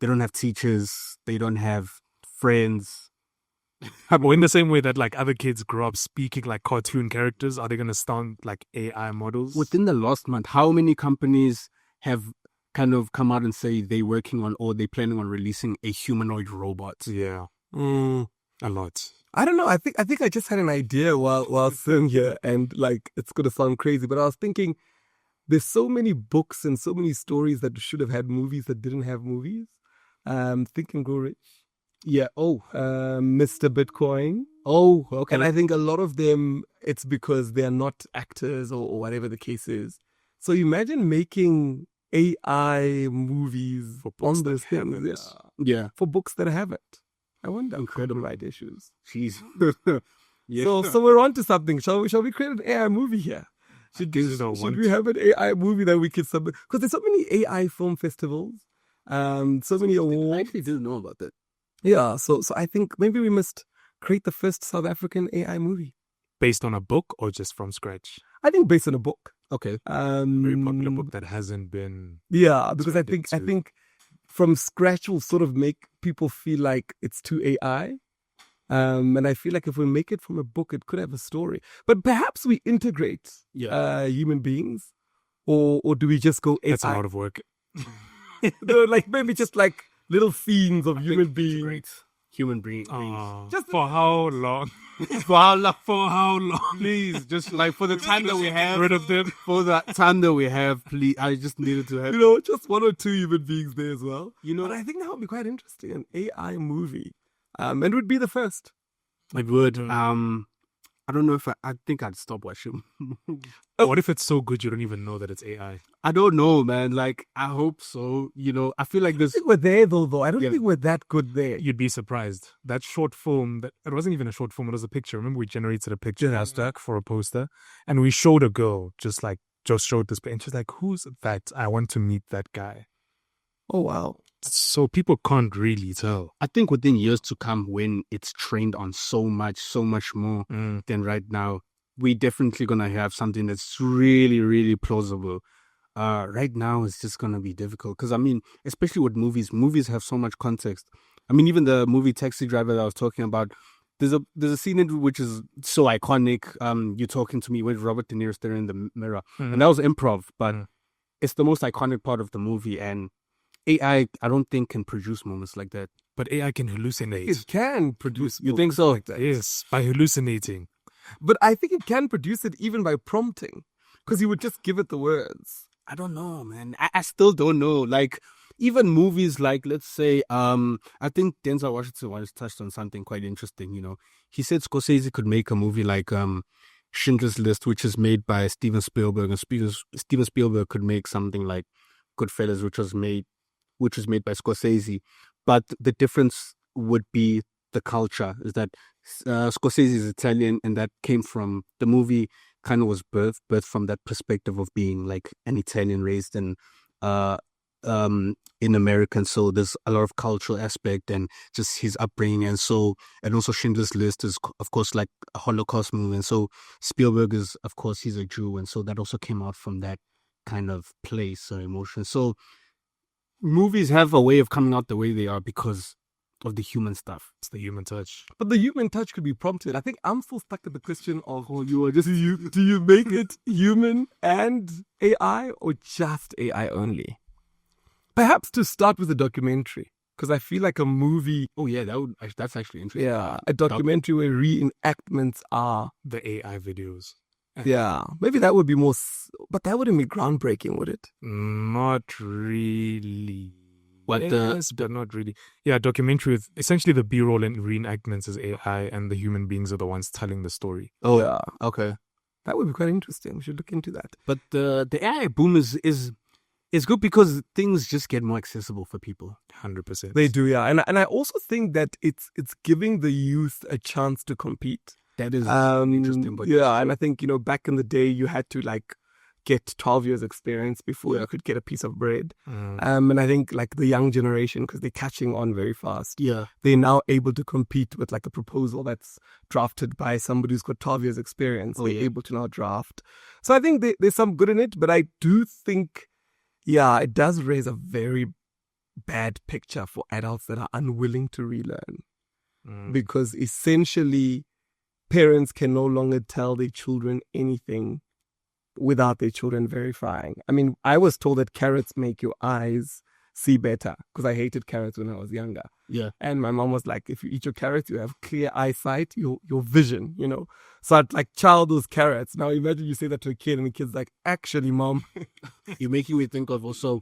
they don't have teachers, they don't have friends. Well, in the same way that like other kids grow up speaking like cartoon characters, are they going to sound like AI models? Within the last month, how many companies have kind of come out and say they're working on or they're planning on releasing a humanoid robot? Yeah, Mm, a lot. I don't know. I think I just had an idea while sitting here, and like it's gonna sound crazy, but I was thinking there's so many books and so many stories that should have had movies that didn't have movies. Think and Grow Rich. Yeah. Oh, Mr. Bitcoin. oh, okay. And I think a lot of them, it's because they're not actors or whatever the case is. So imagine making AI movies For books on that those things. haven't. Yeah. For books that haven't. I wonder. Incredible. Copyright issues. Jeez. Yeah. So we're on to something. Shall we create an AI movie here? Should want we have an AI movie that we could submit? Because there's so many AI film festivals, so many I awards. actually didn't know about that. Yeah, so I think maybe we must create the first South African AI movie. Based on a book or just from scratch? I think based on a book. Okay. Very popular book that hasn't been. Yeah, because I turned into- think from scratch will sort of make people feel like it's too AI. And I feel like if we make it from a book, it could have a story. But perhaps we integrate human beings, or do we just go AI? That's a lot of work. No, like maybe just like little scenes of human beings. Human being. Just for how long? For how long? For how long? Please, just like for the time that we have. Rid of them. For the time that we have, please. I just needed to have. You know, just one or two human beings there as well. You know, But I think that would be quite interesting, an AI movie. And it would be the first. it would. I don't know if I think I'd stop watching. What if it's so good you don't even know that it's AI? I don't know, man. Like, I hope so. You know, I feel like I this. think we're there though. I don't Yeah. think we're that good there. You'd be surprised. That short film, that it wasn't even a short film, it was a picture. Remember we generated a picture hashtag for a poster and we showed a girl just showed this and she's like, who's that? I want to meet that guy. Oh, wow. So people can't really tell. I think within years to come, when it's trained on so much more than right now, we definitely gonna have something that's really, really plausible. Right now, it's just gonna be difficult because I mean, especially with movies have so much context. I mean, even the movie Taxi Driver that I was talking about, there's a scene in it which is so iconic. You talking to me with Robert De Niro staring in the mirror, and that was improv, but it's the most iconic part of the movie. And AI, I don't think can produce moments like that. But AI can hallucinate. It can produce. You think so? like that? Yes, by hallucinating. But I think it can produce it even by prompting, because you would just give it the words. I don't know, man. I still don't know. Like, even movies like, let's say, I think Denzel Washington once touched on something quite interesting, you know. He said Scorsese could make a movie like Schindler's List, which is made by Steven Spielberg, and Steven Spielberg could make something like Goodfellas, which was made by Scorsese. But the difference would be the culture, is that Scorsese is Italian, and that came from the movie kind of was birthed from that perspective of being like an Italian raised in America. So there's a lot of cultural aspect and just his upbringing. And also Schindler's List is of course like a Holocaust movie. And so Spielberg is, of course, he's a Jew. And so that also came out from that kind of place or emotion. So movies have a way of coming out the way they are because of the human stuff. It's the human touch. But the human touch could be prompted. I think I'm still stuck at the question of, do you make it human and AI or just AI only? Perhaps to start with a documentary, because I feel like a movie. Oh yeah, that's actually interesting. Yeah, a documentary where reenactments are. The AI videos. Yeah, maybe that would be more, but that wouldn't be groundbreaking, would it? Not really. What but not really. Yeah, documentary with essentially the B-roll and reenactments is AI, and the human beings are the ones telling the story. Oh yeah, okay. That would be quite interesting. We should look into that. But the AI boom is good because things just get more accessible for people. 100%. They do, yeah, and I also think that it's giving the youth a chance to compete. That is interesting. But yeah, and I think, you know, back in the day, you had to like get 12 years experience before you could get a piece of bread. And I think like the young generation, because they're catching on very fast, they're now able to compete with like a proposal that's drafted by somebody who's got 12 years experience. They're able to now draft. So I think there's some good in it, but I do think, it does raise a very bad picture for adults that are unwilling to relearn. Mm. Because essentially, parents can no longer tell their children anything without their children verifying. I mean, I was told that carrots make your eyes see better because I hated carrots when I was younger. Yeah. And my mom was like, if you eat your carrots, you have clear eyesight, your vision, you know. So I'd like chow those carrots. Now imagine you say that to a kid and the kid's like, actually, mom. You're making me think of also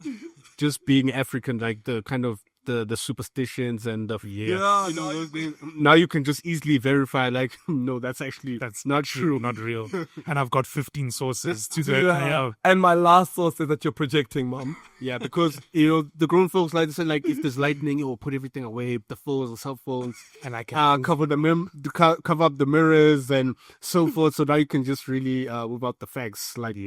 just being African, like the kind of the superstitions and the you know, those things. Now you can just easily verify, like, no, that's not true. Not real. And I've got 15 sources to verify. Yeah. And my last source says that you're projecting, mom. Yeah, because you know the grown folks like to say, like, if there's lightning, you'll put everything away, the phones and cell phones, And I can cover cover up the mirrors and so forth. So now you can just really whip out the facts, like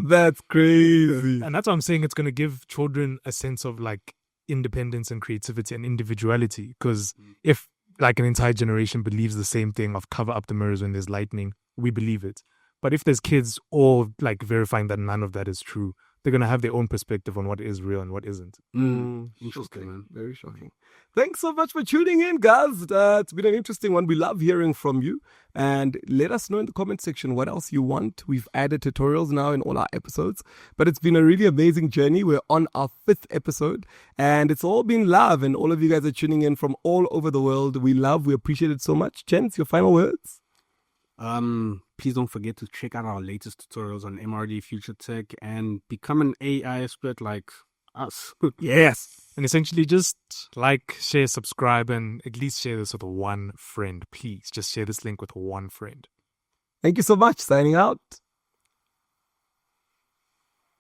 That's crazy. And that's what I'm saying. It's going to give children a sense of like independence and creativity and individuality. Because if like an entire generation believes the same thing of cover up the mirrors when there's lightning, we believe it. But if there's kids all like verifying that none of that is true, they're going to have their own perspective on what is real and what isn't. Interesting, man. Very shocking. Thanks so much for tuning in, guys. It's been an interesting one. We love hearing from you. And let us know in the comment section what else you want. We've added tutorials now in all our episodes. But it's been a really amazing journey. We're on our 5th episode. And it's all been love. And all of you guys are tuning in from all over the world. We appreciate it so much. Gents, your final words? Please don't forget to check out our latest tutorials on MRD Future Tech and become an AI expert like us. Yes. And essentially just like, share, subscribe, and at least share this with one friend. Please just share this link with one friend. Thank you so much. Signing out.